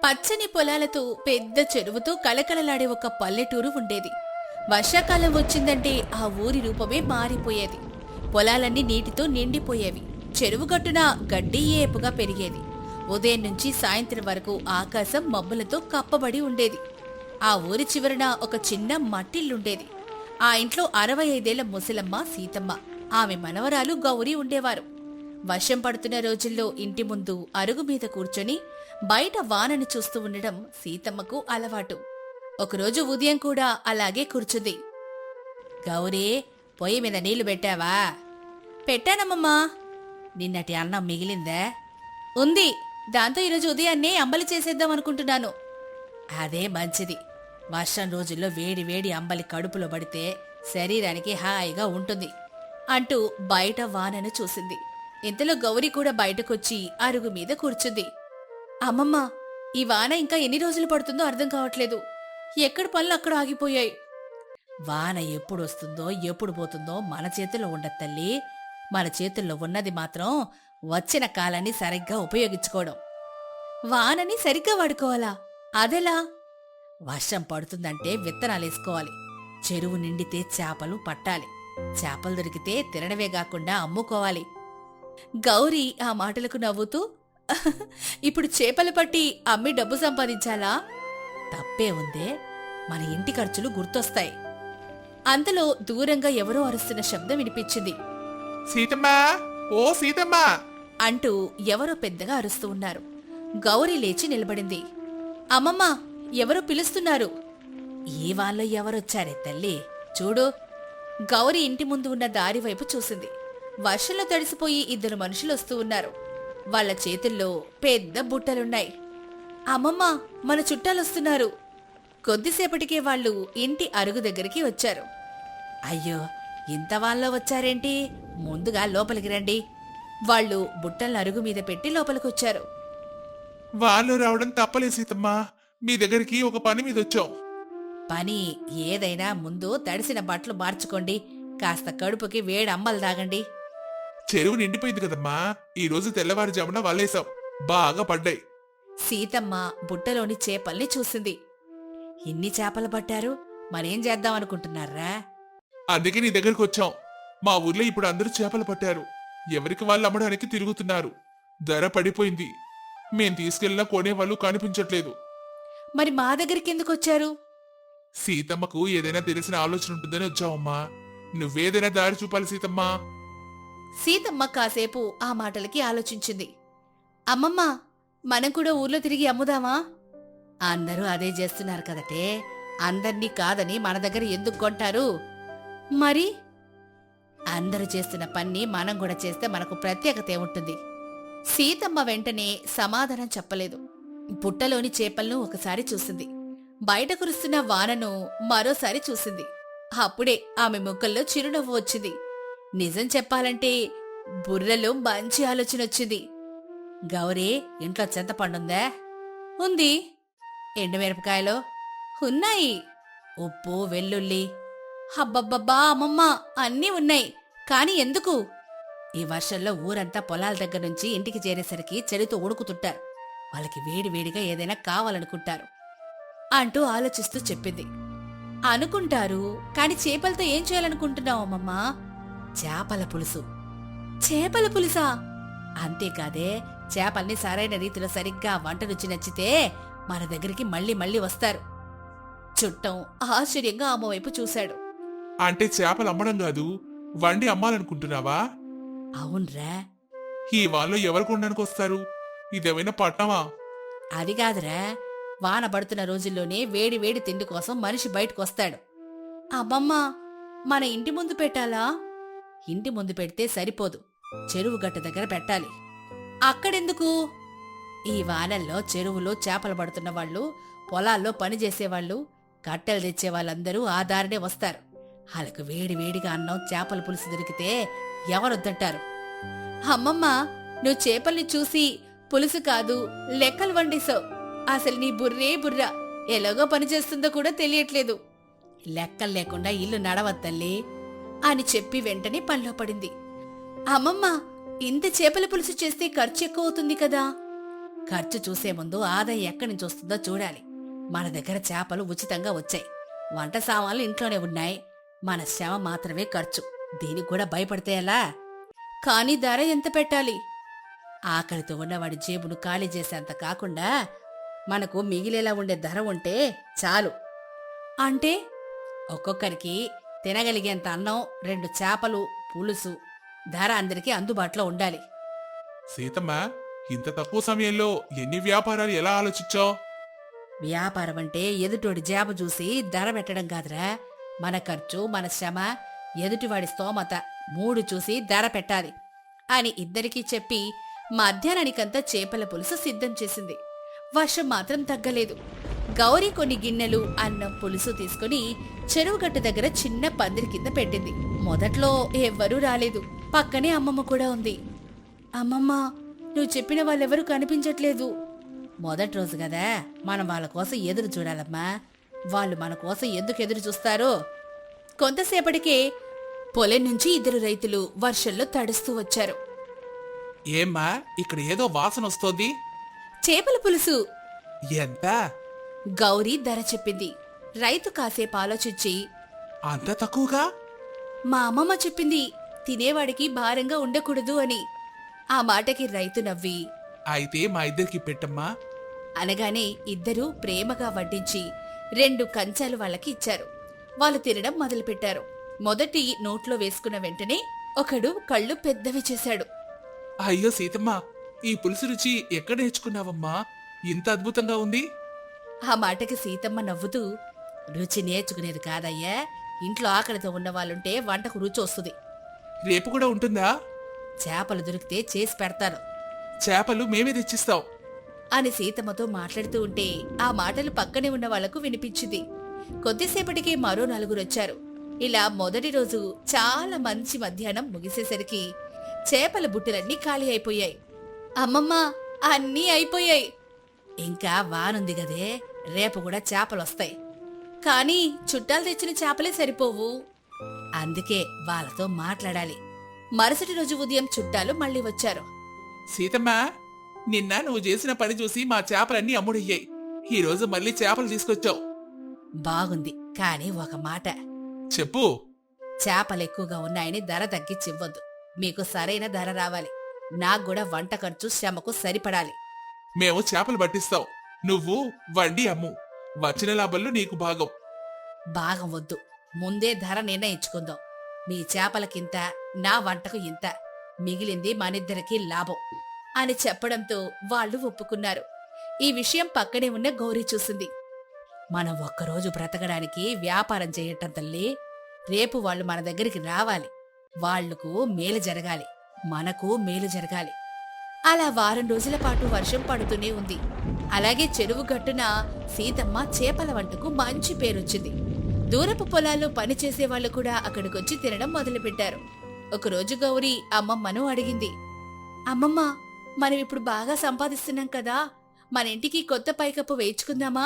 పచ్చని పొలాలతో పెద్ద చెరువుతో కళకళలాడే ఒక పల్లెటూరు ఉండేది. వర్షాకాలం వచ్చిందంటే ఆ ఊరి రూపమే మారిపోయేది. పొలాలన్నీ నీటితో నిండిపోయేవి. చెరువు గట్టున గడ్డి ఏపుగా పెరిగేది. ఉదయం నుంచి సాయంత్రం వరకు ఆకాశం మబ్బులతో కప్పబడి ఉండేది. ఆ ఊరి చివరన ఒక చిన్న మట్టిల్లుండేది. ఆ ఇంట్లో 65 ఏళ్ల ముసలమ్మ సీతమ్మ, ఆమె మనవరాలు గౌరీ ఉండేవారు. వర్షం పడుతున్న రోజుల్లో ఇంటి ముందు అరుగు మీద కూర్చొని బయట వానని చూస్తూ ఉండడం సీతమ్మకు అలవాటు. ఒకరోజు ఉదయం కూడా అలాగే కూర్చుంది. గౌరీ, పొయ్యి మీద నీళ్లు పెట్టావా? పెట్టానమ్మమ్మా. నిన్నటి అన్నం మిగిలిందా? ఉంది. దాంతో ఈరోజు ఉదయాన్నే అంబలి చేసేద్దాం అనుకుంటున్నాను. అదే మంచిది. వర్షం రోజుల్లో వేడి వేడి అంబలి కడుపులో పడితే శరీరానికి హాయిగా ఉంటుంది అంటూ బయట వానను చూసింది. ఇంతలో గౌరీ కూడా బయటకొచ్చి అరుగు మీద కూర్చుంది. అమ్మమ్మ, ఈ వాన ఇంకా ఎన్ని రోజులు పడుతుందో అర్థం కావట్లేదు. ఎక్కడి పనులు అక్కడ ఆగిపోయాయి. వాన ఎప్పుడు వస్తుందో ఎప్పుడు పోతుందో మన చేతుల్లో ఉండదు తల్లి. మన చేతుల్లో ఉన్నది మాత్రం వచ్చిన కాలాన్ని సరిగ్గా ఉపయోగించుకోవడం. వానని సరిగ్గా వాడుకోవాలా? అదెలా? వర్షం పడుతుందంటే విత్తనాలేసుకోవాలి. చెరువు నిండితే చేపలు పట్టాలి. చేపలు దొరికితే తినడమే కాకుండా అమ్ముకోవాలి. గౌరీ ఆ మాటలకు నవ్వుతూ, ఇప్పుడు చేపలు పట్టి అమ్మి డబ్బు సంపాదించాలా? తప్పే ఉందే, మన ఇంటి ఖర్చులు గుర్తొస్తాయి. అంతలో దూరంగా ఎవరో అరుస్తున్న శబ్దం వినిపించింది. సీతమ్మా, ఓ సీతమ్మా అంటూ ఎవరో పెద్దగా అరుస్తూ ఉన్నారు. గౌరీ లేచి నిలబడింది. అమ్మమ్మ, ఎవరో పిలుస్తున్నారు. ఈ వాళ్ళో ఎవరొచ్చారే తల్లి, చూడు. గౌరీ ఇంటి ముందు ఉన్న దారి వైపు చూసింది. వర్షంలో తడిసిపోయి 2 మనుషులు వస్తూ ఉన్నారు. వాళ్ల చేతుల్లో పెద్ద బుట్టలున్నాయి. అమ్మమ్మ, మన చుట్టాలొస్తున్నారు. కొద్దిసేపటికే వాళ్ళు ఇంటి అరుగు దగ్గరికి వచ్చారు. అయ్యో, ఇంత వాళ్ళో వచ్చారేంటి? ముందుగా లోపలికి రండి. వాళ్ళు బుట్టలను అరుగు మీద పెట్టి లోపలికొచ్చారు. వాళ్ళు రావడం తప్పలే సీతమ్మా. మీ దగ్గరికి ఒక పని మీద వచ్చాం. పని ఏదైనా ముందు తడిసిన బట్టలు మార్చుకోండి. కాస్త కడుపుకి వేడి అమ్మలు తాగండి. చెరువు నిండిపోయింది కదమ్మా. ఈ రోజు తెల్లవారుజామున వల్లేసాం, బాగా పడ్డాయి. సీతమ్మ బుట్టలోని చేపల్ని చూసింది. ఇన్ని చేపలు పట్టారు, మరేం చేద్దామనుకుంటున్నారా? అందుకే నీ దగ్గరికి వచ్చాం. మా ఊర్లో ఇప్పుడు అందరూ చేపలు పట్టారు. ఎవరికి వాళ్ళు అమ్మడానికి తిరుగుతున్నారు. ధర పడిపోయింది. మేం తీసుకెళ్లినా కొనేవాళ్ళు కనిపించట్లేదు. మరి మా దగ్గరికి ఎందుకొచ్చారు? సీతమ్మకు ఏదైనా తెలిసిన ఆలోచన ఉంటుందని వచ్చావమ్మా. నువ్వేదైనా దారి చూపాలి సీతమ్మా. సీతమ్మ కాసేపు ఆ మాటలకి ఆలోచించింది. అమ్మమ్మ, మనం కూడా ఊర్లో తిరిగి అమ్ముదామా? అందరూ అదే చేస్తున్నారు కదటే. అందర్నీ కాదని మన దగ్గర ఎందుకు కొంటారు? మరి అందరూ చేస్తున్న పన్ని మనం కూడా చేస్తే మనకు ప్రత్యేకత ఏముంటుంది? సీతమ్మ వెంటనే సమాధానం చెప్పలేదు. బుట్టలోని చేపలను ఒకసారి చూసింది. బయట కురుస్తున్న వానను మరోసారి చూసింది. అప్పుడే ఆమె ముఖంలో చిరునవ్వు వచ్చింది. నిజం చెప్పాలంటే బుర్రలో మంచి ఆలోచన వచ్చింది. గౌరీ, ఇంట్లో చింతపండుందా? ఉంది. ఎండుమిరపకాయలు ఉన్నాయి. ఉప్పు, వెల్లుల్లి. హబ్బబ్బబ్బా అమ్మమ్మ, అన్నీ ఉన్నాయి. కాని ఎందుకు? ఈ వర్షంలో ఊరంతా పొలాల దగ్గర నుంచి ఇంటికి చేరేసరికి చెలితో ఉడుకుతుంటారు. వాళ్ళకి వేడివేడిగా ఏదైనా కావాలనుకుంటారు అంటూ ఆలోచిస్తూ చెప్పింది. అనుకుంటారు, కాని చేపలతో ఏం చేయాలనుకుంటున్నావు అమ్మమ్మా? చేపల పులుసు. చేపల పులుసా? అంతేకాదే, చేపల్ని సరైన రీతిలో సరిగ్గా వంట రుచి నచ్చితే మన దగ్గరికి మళ్ళీ మళ్ళీ వస్తారు. చుట్టం ఆశ్చర్యంగా ఆమె వైపు చూశాడు. అంటే చేపలు అమ్మడం కాదు, వండి అమ్మాలనుకుంటున్నావా? అవునరా. ఈ వాళ్ళు ఎవరు కొనడానికి వస్తారు? ఇదేమైనా పట్టణమా? అది కాదురా, వాన పడుతున్న రోజుల్లోనే వేడి వేడి తిండి కోసం మనిషి బయటకొస్తాడు. అమ్మమ్మ, మన ఇంటి ముందు పెట్టాలా? ఇంటి ముందు పెడితే సరిపోదు, చెరువు గట్టు దగ్గర పెట్టాలి. అక్కడెందుకు? ఈ వానల్లో చెరువులో చేపలు పడుతున్న వాళ్ళు, పొలాల్లో పనిచేసేవాళ్ళు, కట్టెలు తెచ్చే వాళ్ళందరూ ఆ దారినే వస్తారు. వాళ్ళకు వేడి వేడిగా అన్నం, చేపల పులుసు దొరికితే ఎవరొద్దంటారు? అమ్మమ్మ, నువ్వు చేపల్ని చూసి పులుసు కాదు లెక్కలు వండేశావు. అసలు నీ బుర్రే బుర్ర ఎలాగో పనిచేస్తుందో కూడా తెలియట్లేదు. లెక్కలు లేకుండా ఇల్లు నడవద్దల్లి అని చెప్పి వెంటనే పనిలో పడింది. అమ్మమ్మ, ఇంత చేపల పులుసు చేస్తే ఖర్చు ఎక్కువ అవుతుంది కదా? ఖర్చు చూసే ముందు ఆదాయం ఎక్కడి నుంచి వస్తుందో చూడాలి. మన దగ్గర చేపలు ఉచితంగా వచ్చాయి, వంట సామాన్లు ఇంట్లోనే ఉన్నాయి, మన శ్రమ మాత్రమే ఖర్చు. దీనికి కూడా భయపడితే ఎలా? కానీ ధర ఎంత పెట్టాలి? ఆకలితో ఉన్నవాడి జేబును ఖాళీ చేసేంత కాకుండా మనకు మిగిలేలా ఉండే ధర ఉంటే చాలు. అంటే ఒక్కొక్కరికి తినగలిగేంత అన్నం, 2 చేపలు, పులుసు, ధర అందరికీ అందుబాటులో ఉండాలి. సీతమ్మ, ఇంత తక్కువ సమయంలో ఎన్ని వ్యాపారాలు ఎలా ఆలోచించావు? వ్యాపారం అంటే ఎదుటోడి జాబు చూసి ధర పెట్టడం కాదురా. మన ఖర్చు, మన శ్రమ, ఎదుటివాడి స్తోమత 3 చూసి ధర పెట్టాలి అని ఇద్దరికీ చెప్పి మధ్యాహ్నానికంతా చేపల పులుసు సిద్ధం చేసింది. వర్షం మాత్రం తగ్గలేదు. గౌరీ కొన్ని గిన్నెలు, అన్నం, పులుసు తీసుకుని చెరువుగట్టు దగ్గర చిన్న పందిరి కింద పెట్టింది. మొదట్లో ఎవ్వరూ రాలేదు. పక్కనే అమ్మమ్మ కూడా ఉంది. అమ్మమ్మ, నువ్వు చెప్పిన వాళ్ళెవరూ కనిపించట్లేదు. మొదటి రోజు కదా, మనం వాళ్ళ కోసం ఎదురు చూడాలమ్మా. వాళ్ళు మన కోసం ఎందుకు ఎదురు చూస్తారో? కొంతసేపటికే పొలం నుంచి 2 రైతులు వర్షంలో తడుస్తూ వచ్చారు. ఏమ్మా, ఇక్కడ ఏదో వాసన వస్తోంది. చేపల పులుసు. ఎంత? గౌరీ ధర చెప్పింది. రైతు కాసేపు ఆలోచించి, అంత తక్కువగా? మా అమ్మమ్మ చెప్పింది, తినేవాడికి భారంగా ఉండకూడదు అని. ఆ మాటకి రైతు నవ్వి, అయితే మా ఇద్దరికి పెట్టమ్మా అనగానే ఇద్దరూ ప్రేమగా వడ్డించి 2 కంచాలు వాళ్ళకి ఇచ్చారు. వాళ్ళు తినడం మొదలుపెట్టారు. మొదటి నోట్లో వేసుకున్న వెంటనే ఒకడు కళ్ళు పెద్దవి చేశాడు. అయ్యో సీతమ్మ, ఈ పులుసు రుచి ఎక్కడ నేర్చుకున్నావమ్మా? ఇంత అద్భుతంగా ఉంది. ఆ మాటకి సీతమ్మ నవ్వుతూ, రుచి నేర్చుకునేది కాదయ్యా, ఇంట్లో ఆకలితో ఉన్నవాళ్ళుంటే వంటకు రుచి వస్తుంది. రేపు కూడా ఉంటుందా? చేపలు దొరికితే చేసి పెడతాను చేపలు మేమే తెచ్చిస్తాం అని సీతమ్మతో మాట్లాడుతూ ఉంటే ఆ మాటలు పక్కనే ఉన్న వాళ్లకు వినిపించింది. కొద్దిసేపటికి మరో 4 వచ్చారు. ఇలా మొదటి రోజు చాలా మంచి మధ్యాహ్నం ముగిసేసరికి చేపల బుట్టలన్నీ ఖాళీ అయిపోయాయి. అమ్మమ్మ, అన్నీ అయిపోయాయి. ఇంకా వానుంది గదే, రేపు కూడా చేపలొస్తాయి. కానీ చుట్టాలు తెచ్చిన చేపలే సరిపోవు. అందుకే వాళ్ళతో మాట్లాడాలి. మరుసటి రోజు ఉదయం చుట్టాలు మళ్ళీ వచ్చారు. సీతమ్మ, నిన్న నువ్వు చేసిన పని చూసి మా చేపలన్నీ అమ్ముడయ్యాయి. ఈ రోజు మళ్ళీ చేపలు తీసుకొచ్చావు. బాగుంది, కానీ ఒక మాట. చెప్పు. చేపలు ఎక్కువగా ఉన్నాయని ధర తగ్గించివ్వద్దు. మీకు సరైన ధర రావాలి. నాకు కూడా వంట ఖర్చు, శ్రమకు సరిపడాలి. మేము చేపలు పట్టిస్తాం, నువ్వు వండి అమ్ము. వచ్చిన లాభంలో నీకు భాగం. భాగం వద్దు, ముందే ధర నిర్ణయించుకుందాం. మీ చేపలకింత, నా వంటకు ఇంత, మిగిలింది మనిద్దరికీ లాభం అని చెప్పడంతో వాళ్ళు ఒప్పుకున్నారు. ఈ విషయం పక్కనే ఉన్న గౌరీ చూసింది. మనం ఒక్కరోజు బ్రతకడానికి వ్యాపారం చేయటం తల్లి. రేపు వాళ్ళు మన దగ్గరికి రావాలి. వాళ్లకు మేలు జరగాలి, మనకు మేలు జరగాలి. అలా వారం రోజుల పాటు వర్షం పడుతూనే ఉంది. అలాగే చెరువు గట్టున సీతమ్మ చేపల వంటకు మంచి పేరొచ్చింది. దూరపు పొలాల్లో పనిచేసే వాళ్ళు కూడా అక్కడికొచ్చి తినడం మొదలుపెట్టారు. ఒకరోజు గౌరీ అమ్మమ్మను అడిగింది, అమ్మమ్మ, మనం ఇప్పుడు బాగా సంపాదిస్తున్నాం కదా, మన ఇంటికి కొత్త పైకప్పు వేయించుకుందామా?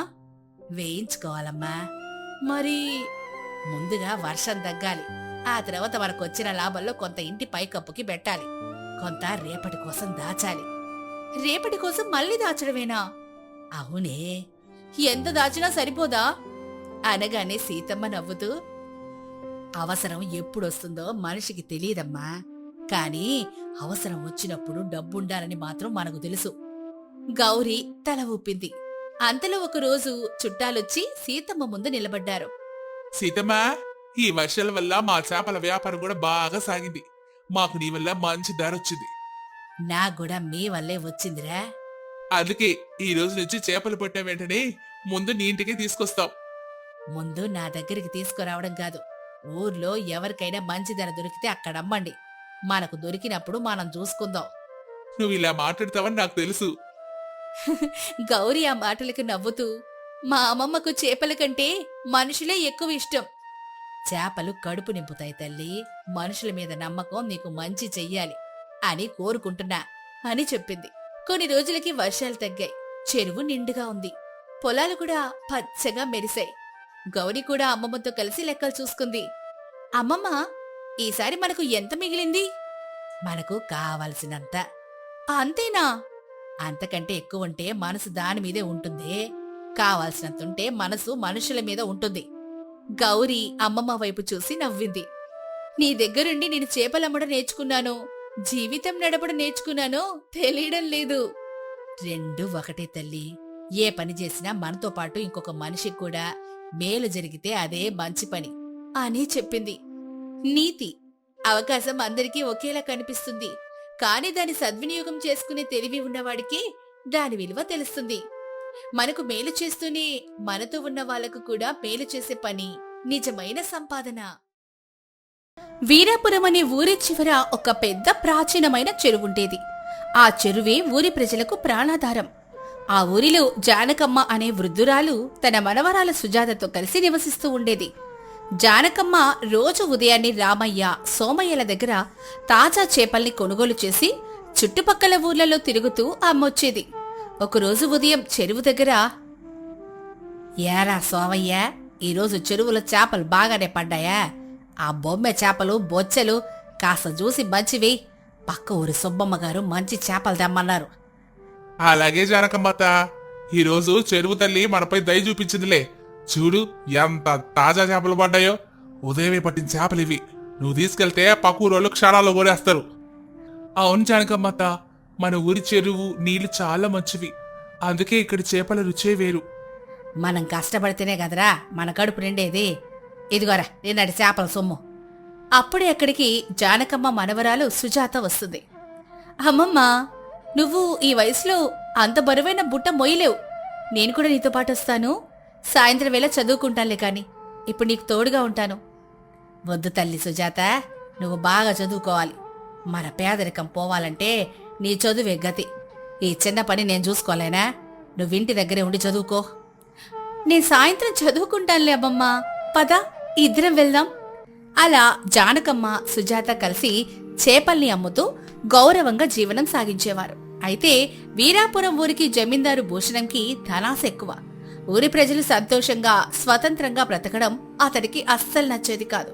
వేయించుకోవాలమ్మా. మరి ముందుగా వర్షం తగ్గాలి. ఆ తర్వాత మనకొచ్చిన లాభంలో కొంత ఇంటి పైకప్పుకి పెట్టాలి, కొంత రేపటి కోసం దాచాలి. రేపటి కోసం మళ్ళీ దాచడమేనా? అవునే, ఎంత దాచినా సరిపోదా అనగానే సీతమ్మ నవ్వుతూ, అవసరం ఎప్పుడొస్తుందో మనిషికి తెలియదమ్మా, కానీ అవసరం వచ్చినప్పుడు డబ్బుండాలని మాత్రం మనకు తెలుసు. గౌరీ తల ఊపింది. అంతలో ఒకరోజు చుట్టాలొచ్చి సీతమ్మ ముందు నిలబడ్డారు. సీతమ్మ, ఈ వర్షాల వల్ల మా చేపల వ్యాపారం కూడా బాగా సాగింది. మాకు నీ వల్ల మంచి ధర వచ్చింది. నాకూడా మీ వల్లే వచ్చిందిరా. అందుకే ఈ రోజు నుంచి చేపలు పట్టిన వెంటనే ముందు నీ ఇంటికి తీసుకొస్తాం. ముందు నా దగ్గరికి తీసుకురావడం కాదు, ఊర్లో ఎవరికైనా మంచి ధర దొరికితే అక్కడ అమ్మండి. మనకు దొరికినప్పుడు మనం చూసుకుందాం. నువ్వు ఇలా మాట్లాడతావని నాకు తెలుసు. గౌరీ ఆ మాటలకు నవ్వుతూ, మా అమ్మమ్మకు చేపల కంటే మనుషులే ఎక్కువ ఇష్టం. చేపలు కడుపు నింపుతాయి తల్లి, మనుషుల మీద నమ్మకం నీకు మంచి చెయ్యాలి అని కోరుకుంటున్నా అని చెప్పింది. కొన్ని రోజులకి వర్షాలు తగ్గాయి. చెరువు నిండుగా ఉంది. పొలాలు కూడా పచ్చగా మెరిశాయి. గౌరీ కూడా అమ్మమ్మతో కలిసి లెక్కలు చూసుకుంది. అమ్మమ్మ, ఈసారి మనకు ఎంత మిగిలింది? మనకు కావలసినంత. అంతేనా? అంతకంటే ఎక్కువ ఉంటే మనసు దాని మీదే ఉంటుంది. కావాల్సినంతుంటే మనసు మనుషుల మీద ఉంటుంది. గౌరీ అమ్మమ్మ వైపు చూసి నవ్వింది. నీ దగ్గరుండి నేను చేపలమ్మడం నేర్చుకున్నాను, జీవితం నడపడం నేర్చుకున్నానో తెలియడం లేదు. రెండు ఒకటే తల్లి. ఏ పని చేసినా మనతో పాటు ఇంకొక మనిషికి కూడా మేలు జరిగితే అదే మంచి పని అని చెప్పింది. నీతి. అవకాశం అందరికీ ఒకేలా కనిపిస్తుంది, కాని దాని సద్వినియోగం చేసుకునే తెలివి ఉన్నవాడికి దాని విలువ తెలుస్తుంది. మనకు మేలు చేస్తూనే మనతో ఉన్న వాళ్లకు కూడా మేలు చేసే పని నిజమైన సంపాదన. వీరాపురం అనే ఊరి చివర ఒక పెద్ద ప్రాచీనమైన చెరువుండేది. ఆ చెరువే ఊరి ప్రజలకు ప్రాణాధారం. ఆ ఊరిలో జానకమ్మ అనే వృద్ధురాలు తన మనవరాల సుజాతతో కలిసి నివసిస్తూ ఉండేది. జానకమ్మ రోజు ఉదయాన్నే రామయ్య, సోమయ్యల దగ్గర తాజా చేపల్ని కొనుగోలు చేసి చుట్టుపక్కల ఊర్లలో తిరుగుతూ అమ్మొచ్చేది. ఒకరోజు ఉదయం చెరువు దగ్గర, ఏరా సోమయ్య, ఈరోజు చెరువులో చేపలు బాగానే పడ్డాయా? ఆ బొమ్మె చేపలు, బొచ్చెలు కాస్త చూసి మంచివి. పక్క ఊరి సుబ్బమ్మ గారు మంచి చేపలు తెమ్మన్నారు. అలాగే జానకమ్మత, ఈరోజు చెరువు తల్లి మనపై దయ చూపించిందిలే. చూడు ఎంత తాజా చేపలు పడ్డాయో. ఉదయమే పట్టిన చేపలు ఇవి. నువ్వు తీసుకెళ్తే పక్కూరోళ్ళు క్షణాల్లో కొనేస్తారు. అవును జానకమ్మత, మన ఊరి చెరువు నీళ్లు చాలా మంచివి. అందుకే ఇక్కడి చేపల రుచే వేరు. మనం కష్టపడితేనే కదరా మన కడుపు నిండేది. ఇదిగోరా నిన్నటి చేపల సొమ్ము. అప్పుడే అక్కడికి జానకమ్మ మనవరాలు సుజాత వస్తుంది. అమ్మమ్మ, నువ్వు ఈ వయసులో అంత బరువైన బుట్ట మొయ్యలేవు. నేను కూడా నీతో పాటు వస్తాను. సాయంత్రం వేళ చదువుకుంటానులే కాని ఇప్పుడు నీకు తోడుగా ఉంటాను. వద్దు తల్లి సుజాత, నువ్వు బాగా చదువుకోవాలి. మన పేదరికం పోవాలంటే నీ చదువే గతి. ఈ చిన్న పని నేను చూసుకోలేనా? నువ్వింటి దగ్గరే ఉండి చదువుకో. నేను సాయంత్రం చదువుకుంటానులే అమ్మమ్మ. పద, ఇద్దరం వెళ్దాం. అలా జానకమ్మ, సుజాత కలిసి చేపల్ని అమ్ముతూ గౌరవంగా జీవనం సాగించేవారు. అయితే వీరాపురం ఊరికి జమీందారు భూషణంకి ధనాశ ఎక్కువ. ఊరి ప్రజలు సంతోషంగా, స్వతంత్రంగా బ్రతకడం అతడికి అస్సలు నచ్చేది కాదు.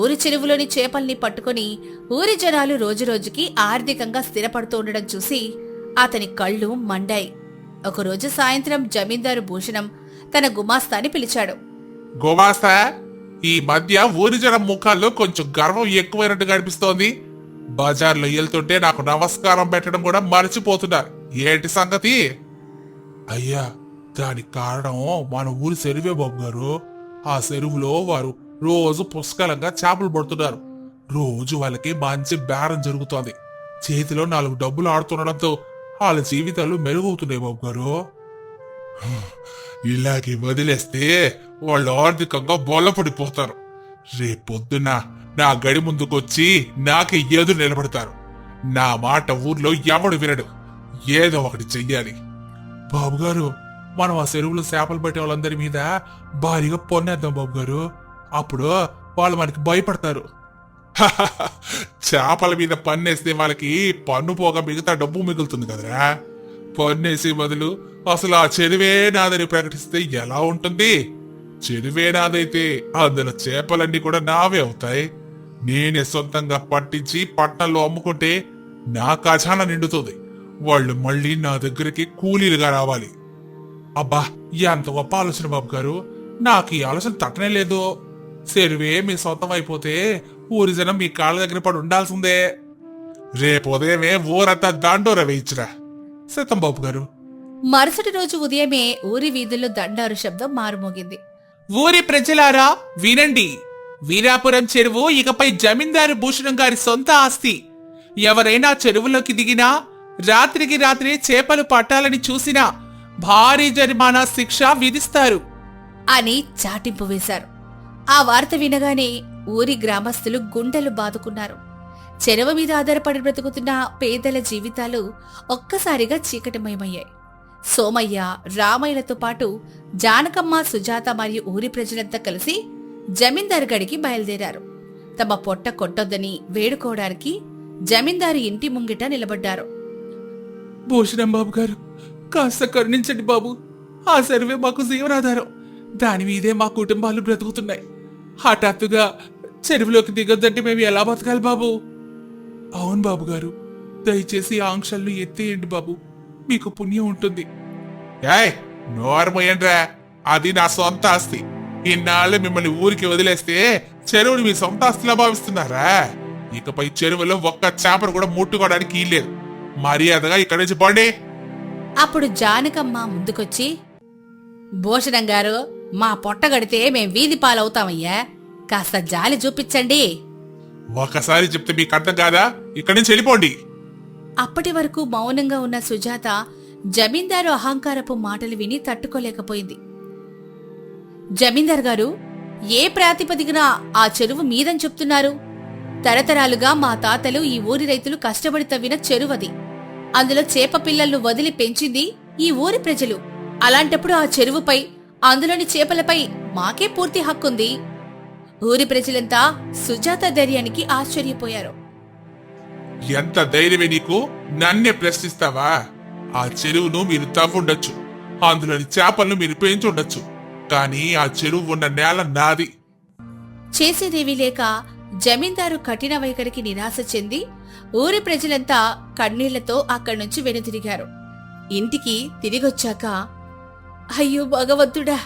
ఊరి చెరువులోని చేపల్ని పట్టుకుని ఊరి జనాలు రోజురోజుకి ఆర్థికంగా స్థిరపడుతూ ఉండడం చూసి అతని కళ్ళు మండాయి. ఒకరోజు సాయంత్రం జమీందారు భూషణం తన గుమాస్తాని పిలిచాడు. గుమాస్తా, ఈ మధ్య ఊరి జనం ముఖాల్లో కొంచెం గర్వం ఎక్కువైనట్టుగా అనిపిస్తోంది. బజార్లో వెళ్తుంటే నాకు నమస్కారం పెట్టడం కూడా మర్చిపోతున్నారు. ఏంటి సంగతి? అయ్యా, దానికి కారణం మన ఊరి చెరువే బాబు గారు. ఆ చెరువులో వారు రోజు పుష్కలంగా చేపలు పడుతున్నారు. రోజు వాళ్ళకి మంచి బేరం జరుగుతోంది. చేతిలో 4 డబ్బులు ఆడుతుండడంతో వాళ్ళ జీవితాలు మెరుగవుతున్నాయి బాబు గారు. ఇలాగే వదిలేస్తే వాళ్ళు ఆర్థికంగా బొల్లపడిపోతారు. రేపొద్దున నా గడి ముందుకొచ్చి నాకే ఎదురు నిలబడతారు. నా మాట ఊర్లో ఎవడు వినడు. ఏదో ఒకటి చెయ్యాలి. బాబుగారు, మనం ఆ చెరువులో చేపలు పట్టే వాళ్ళందరి మీద భారీగా పొన్నేద్దాం బాబుగారు. అప్పుడు వాళ్ళు మనకి భయపడతారు. చేపల మీద పన్నేస్తే వాళ్ళకి పన్ను పోగా మిగతా డబ్బు మిగులుతుంది కదరా. పన్నేసే బదులు అసలు ఆ చెరువే నాదని ప్రకటిస్తే ఎలా ఉంటుంది? చెరువే నాదైతే అందులో చేపలన్నీ కూడా నావే అవుతాయి. నేనే సొంతంగా పట్టించి పట్టణంలో అమ్ముకుంటే నా ఖజానా నిండుతుంది. వాళ్ళు మళ్ళీ నా దగ్గరికి కూలీలుగా రావాలి. అబ్బా, ఎంత గొప్ప ఆలోచన బాబు గారు. నాకు ఈ ఆలోచన తట్టనే లేదు. చెరువే మీ సొంతం అయిపోతే ఊరి జనం మీ కాళ్ళ దగ్గర పడి ఉండాల్సిందే. రేపు ఉదయమే ఊరంతా దండోర వేయించురా. సీతం బాబు గారు. మరుసటి రోజు ఉదయమే ఊరి వీధుల్లో దండారు శబ్దం మారుమోగింది. ఊరి ప్రజలారా వినండి. వీరాపురం చెరువు ఇకపై జమీందారు భూషణం గారి సొంత ఆస్తి. ఎవరైనా చెరువులోకి దిగినా, రాత్రికి రాత్రి చేపలు పట్టాలని చూసినా భారీ జరిమానా శిక్ష విధిస్తారు అని చాటింపు వేశారు. ఆ వార్త వినగానే ఊరి గ్రామస్తులు గుండెలు బాదుకున్నారు. చెరువు మీద ఆధారపడి బ్రతుకుతున్న పేదల జీవితాలు ఒక్కసారిగా చీకటిమయమయ్యాయి. సోమయ్య, రామయ్యలతో పాటు జానకమ్మ, సుజాత మరియు ఊరి ప్రజలంతా కలిసి జమీందారు గడికి బయలుదేరారు. తమ పొట్ట కొట్టొద్దని వేడుకోవడానికి జమీందారు ఇంటి ముంగిట నిలబడ్డారు. భూషణం బాబు గారు, కాస్త కరుణించండి బాబు. ఆ చెరువే మాకు జీవనాధారం. దాని మీదే మా కుటుంబాలు బ్రతుకుతున్నాయి. హఠాత్తుగా చెరువులోకి దిగొద్దంటే మేము ఎలా బతకాలి బాబు? అవును బాబు గారు, దయచేసి ఆంక్షలను ఎత్తేయండి బాబు. మీకు పుణ్యం ఉంటుంది. ఏయ్ నోర్మయ్యండ్రా, అది నా సొంత ఆస్తి. ఇన్నాళ్ళు మిమ్మల్ని ఊరికి వదిలేస్తే చెరువుని మీ సొంత ఆస్తిలా భావిస్తున్నారా? ఇకపై చెరువులో ఒక్క చేపను కూడా ముట్టుకోవడానికి ఇల్లేదు. మర్యాదగా ఇక్కడి నుంచి పోండి. అప్పుడు జానకమ్మ ముందుకొచ్చి, భూషణం గారు, మా పొట్టగడితే మేం వీధి పాలవుతామయ్యా, కాస్త జాలి చూపించండి. ఒకసారి చెప్తే మీకు అర్థం కాదా? ఇక్కడి నుంచి వెళ్ళిపోండి. అప్పటి వరకు మౌనంగా ఉన్న సుజాత జమీందారు అహంకారపు మాటలు విని తట్టుకోలేకపోయింది. జమీందార్ గారు, ఏ ప్రాతిపదికన ఆ చెరువు మీదని చెప్తున్నారు? తరతరాలుగా మా తాతలు ఈ ఊరి రైతులు కష్టపడి తవ్విన చెరువది. అందులో చేప పిల్లలను వదిలి పెంచింది ఈ ఊరి ప్రజలు. అలాంటప్పుడు ఆ చెరువుపై, అందులోని చేపలపై మాకే పూర్తి హక్కుంది. ఊరి ప్రజలంతా సుజాత ధైర్యానికి ఆశ్చర్యపోయారు. ఎంత ధైర్యమే నీకు? నన్నే ప్రశ్నిస్తావా? ఆ చెరువును మీరు తవ్వుండొచ్చు, అందులోని చేపలను మీరు పెంచుండొచ్చు, కానీ ఆ చెరువు ఉన్న నేల నాది. చేసేదేవీ లేక జమీందారు కఠిన వైఖరికి నిరాశ చెంది ఊరి ప్రజలంతా కన్నీళ్లతో అక్కడ్నుంచి వెనుతిరిగారు. ఇంటికి తిరిగొచ్చాక, అయ్యో భగవంతుడా,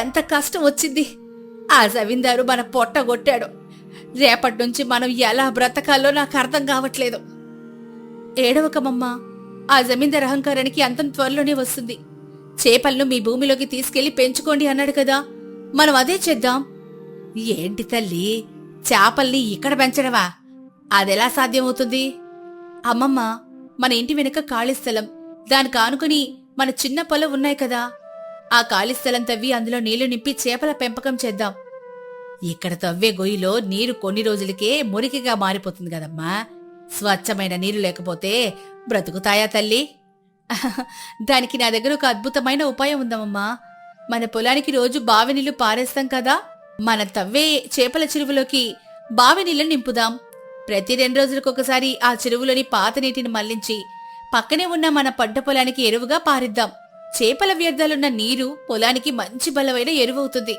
ఎంత కష్టం వచ్చింది! ఆ జమీందారు మన పొట్టగొట్టాడు. రేపట్నుంచి మనం ఎలా బ్రతకాలో నాకు అర్థం కావట్లేదు. ఏడవకమమ్మా, ఆ జమీందార్ అహంకారానికి అంతం త్వరలోనే వస్తుంది. చేపలను మీ భూమిలోకి తీసుకెళ్లి పెంచుకోండి అన్నాడు కదా, మనం అదే చేద్దాం. ఏంటి తల్లి, చేపల్ని ఇక్కడ పెంచడవా? అదెలా సాధ్యమవుతుంది? అమ్మమ్మ, మన ఇంటి వెనుక ఖాళీ స్థలం, దానికి ఆనుకుని మన చిన్న పొలం ఉన్నాయి కదా, ఆ ఖాళీ స్థలం తవ్వి అందులో నీళ్లు నింపి చేపల పెంపకం చేద్దాం. ఇక్కడ తవ్వే గొయ్యిలో నీరు కొన్ని రోజులకే మురికిగా మారిపోతుంది కదమ్మా. స్వచ్ఛమైన నీరు లేకపోతే బ్రతుకుతాయా తల్లి? దానికి నా దగ్గర ఒక అద్భుతమైన ఉపాయం ఉందమ్మమ్మా. మన పొలానికి రోజు బావి నీళ్లు పారేస్తాం కదా, మన తవ్వే చేపల చెరువులోకి బావి నీళ్లు నింపుదాం. ప్రతి 2 రోజులకొకసారి ఆ చెరువులోని పాత నీటిని మళ్లించి పక్కనే ఉన్న మన పంట పొలానికి ఎరువుగా పారిద్దాం. చేపల వ్యర్థాలున్న నీరు పొలానికి మంచి బలమైన ఎరువవుతుంది.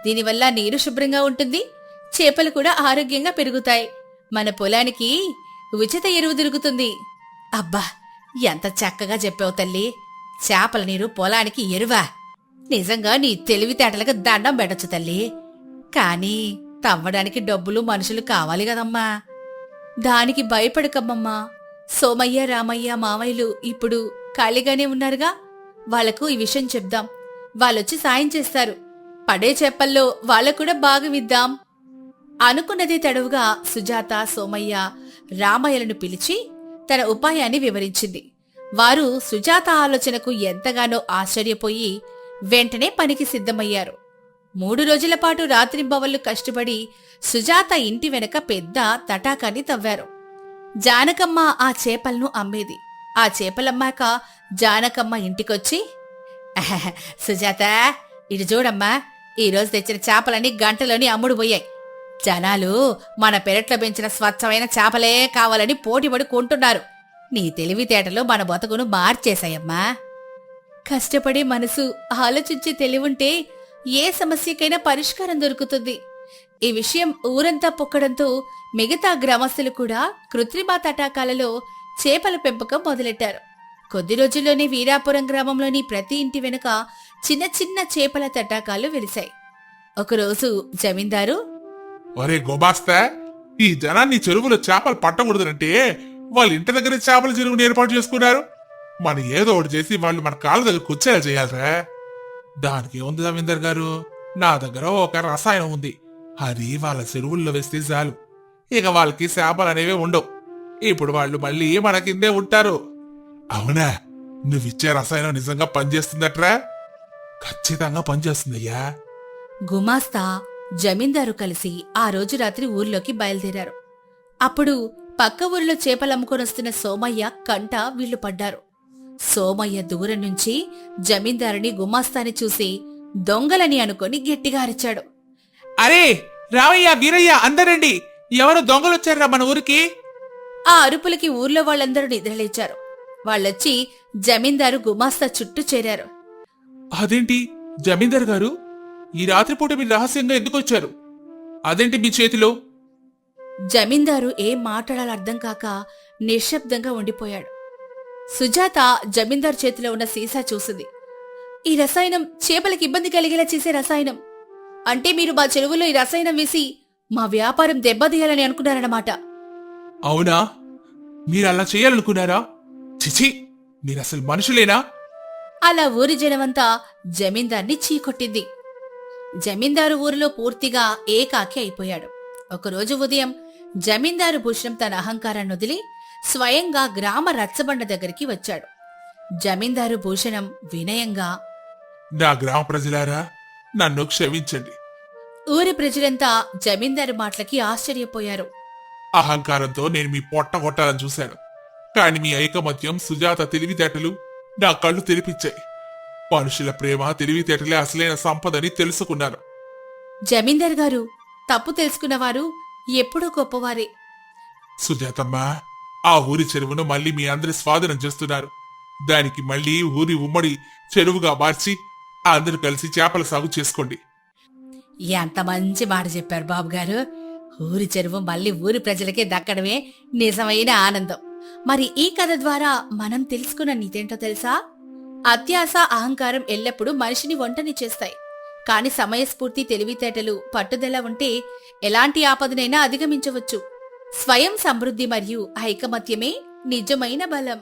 దీనివల్ల నీరు శుభ్రంగా ఉంటుంది, చేపలు కూడా ఆరోగ్యంగా పెరుగుతాయి. మన పొలానికి ఉచిత ఎరువు దొరుకుతుంది. అబ్బా, ఎంత చక్కగా చెప్పావు తల్లి. చేపల నీరు పొలానికి ఎరువా? నిజంగా నీ తెలివితేటలకు దండం పెట్టొచ్చు తల్లి. కానీ తవ్వడానికి డబ్బులు, మనుషులు కావాలి కదమ్మా. దానికి భయపడకమ్మమ్మా. సోమయ్య, రామయ్య మామయ్యలు ఇప్పుడు ఖాళీగానే ఉన్నారుగా, వాళ్లకు ఈ విషయం చెప్దాం. వాళ్ళొచ్చి సాయం చేస్తారు. పడే చేపల్లో వాళ్ళకు కూడా భాగమిద్దాం. అనుకున్నదే తడవుగా సుజాత, సోమయ్య, రామయ్యలను పిలిచి తన ఉపాయాన్ని వివరించింది. వారు సుజాత ఆలోచనకు ఎంతగానో ఆశ్చర్యపోయి వెంటనే పనికి సిద్ధమయ్యారు. 3 రోజుల పాటు రాత్రింబవళ్లు కష్టపడి సుజాత ఇంటి వెనక పెద్ద తటాకాన్ని తవ్వారు. జానకమ్మ ఆ చేపలను అమ్మేది. ఆ చేపలమ్మాక జానకమ్మ ఇంటికొచ్చి, సుజాత, ఇటు చూడమ్మా, ఈరోజు తెచ్చిన చేపలన్నీ గంటలోని అమ్ముడుపోయాయి. జనాలు మన పెరట్లో పెంచిన స్వచ్ఛమైన చేపలే కావాలని పోటీపడి కొంటున్నారు. నీ తెలివితేటలు మన బతుకును మార్చేశాయమ్మా. కష్టపడే మనసు, ఆలోచించి తెలివుంటే ఏ సమస్యకైనా పరిష్కారం దొరుకుతుంది. ఈ విషయం ఊరంతా పొక్కడంతో మిగతా గ్రామస్తులు కూడా కృత్రిమ తటాకాలలో చేపల పెంపకం మొదలెట్టారు. కొద్ది రోజుల్లోనే వీరాపురం గ్రామంలోని ప్రతి ఇంటి వెనుక చిన్న చిన్న చేపల తటాకాలు వెలిశాయి. ఒకరోజు జమీందారు, ఒరే గోబాస్తా, ఈ జనాన్ని చెరువులో చేపలు పట్టకూడదంటే వాళ్ళ ఇంటి దగ్గర చేపల చెరువుని ఏర్పాటు చేసుకున్నారు. మనం ఏదో ఒకటి చేసి వాళ్ళు మన కాళ్ళ దగ్గర కూర్చేలా చేయాలరా. దానికి ఉంది రవీందర్ గారు, నా దగ్గర ఒక రసాయనం ఉంది. అది వాళ్ళ చెరువుల్లో వేస్తే చాలు, ఇక వాళ్ళకి చేపలు అనేవి ఉండవు. ఇప్పుడు వాళ్ళు మళ్ళీ మన కిందే ఉంటారు. అవునా? నువ్విచ్చే రసాయనం నిజంగా పనిచేస్తుందట్రా? ఖచ్చితంగా పనిచేస్తుందయ్యా. గుమాస్తా, జమీందారు కలిసి ఆ రోజు రాత్రి ఊర్లోకి బయలుదేరారు. అప్పుడు పక్క ఊరిలో చేపలమ్ముకొనొస్తున్న సోమయ్య కంట వీళ్లు పడ్డారు. సోమయ్య దూరం నుంచి జమీందారుని, గుమాస్తాని చూసి దొంగలని అనుకొని గట్టిగా అరిచాడు. అరే రామయ్య, వీరయ్య, అందరండి, ఎవరు దొంగలొచ్చారా మన ఊరికి? ఆ అరుపులకి ఊర్లో వాళ్ళందరూ నిద్రలేచారు. వాళ్ళొచ్చి జమీందారు, గుమాస్తా చుట్టూ చేరారు. అదేంటి జమీందార్ గారు, ఈ రాత్రిపూట మీరు రహస్యంగా ఎందుకొచ్చారు? అదేంటి మీ చేతిలో? జమీందారు ఏం మాట్లాడాలో అర్థం కాక నిశ్శబ్దంగా ఉండిపోయాడు. సుజాత జమీందార్ చేతిలో ఉన్న సీసా చూసింది. ఈ రసాయనం చేపలకి ఇబ్బంది కలిగేలా చేసే రసాయనం. అంటే మీరు మా చెరువులో ఈ రసాయనం వేసి మా వ్యాపారం దెబ్బతీయాలని అనుకున్నారన్నమాట. అవునా? మీరు అలా చేయాలనుకున్నారా? చిచి, మీరసలు మనుషులేనా? అలా ఊరి జనమంతా జమీందార్ని చీకొట్టింది. జమీందారు ఊరిలో పూర్తిగా ఏకాకి అయిపోయాడు. ఒకరోజు ఉదయం జమీందారు భూషణం తన అహంకారాన్ని వదిలి స్వయంగా గ్రామ రచ్చబండ దగ్గరికి వచ్చాడు. జమీందారు భూషణం వినయంగా, నా గ్రామ ప్రజలారా, నన్ను క్షమించండి. ఊరి ప్రజలంతా జమీందారు మాటలకి ఆశ్చర్యపోయారు. అహంకారంతో నేను మీ పొట్ట కొట్టాలని చూశాను. కాని మీ ఐకమత్యం, సుజాత తెలివితేటలు నా కళ్ళు తెరిపించాయి. మనుషుల ప్రేమ, తెలివితేటలే అసలైన సంపదని తెలుసుకున్నాను. జమీందార్ గారు, తప్పు తెలుసుకున్నవారు ఎప్పుడూ గొప్పవారే. సుజాతమ్మా, ఆ ఊరి చెరువును మళ్ళీ మీ అందరి స్వాధీనం చేస్తున్నారు. దానికి మళ్ళీ ఊరి ఉమ్మడి చెరువుగా మార్చి అందరూ కలిసి చేపల సాగు చేసుకోండి. ఎంత మంచి మాట చెప్పారు బాబు గారు. ఊరి చెరువు మళ్ళీ ఊరి ప్రజలకే దక్కడమే నిజమైన ఆనందం. మరి ఈ కథ ద్వారా మనం తెలుసుకున్న నీతేంటో తెలుసా? అత్యాశ, అహంకారం ఎల్లప్పుడూ మనిషిని ఒంటని చేస్తాయి. కాని సమయస్ఫూర్తి, తెలివితేటలు, పట్టుదల ఉంటే ఎలాంటి ఆపదనైనా అధిగమించవచ్చు. స్వయం సమృద్ధి మరియు ఐకమత్యమే నిజమైన బలం.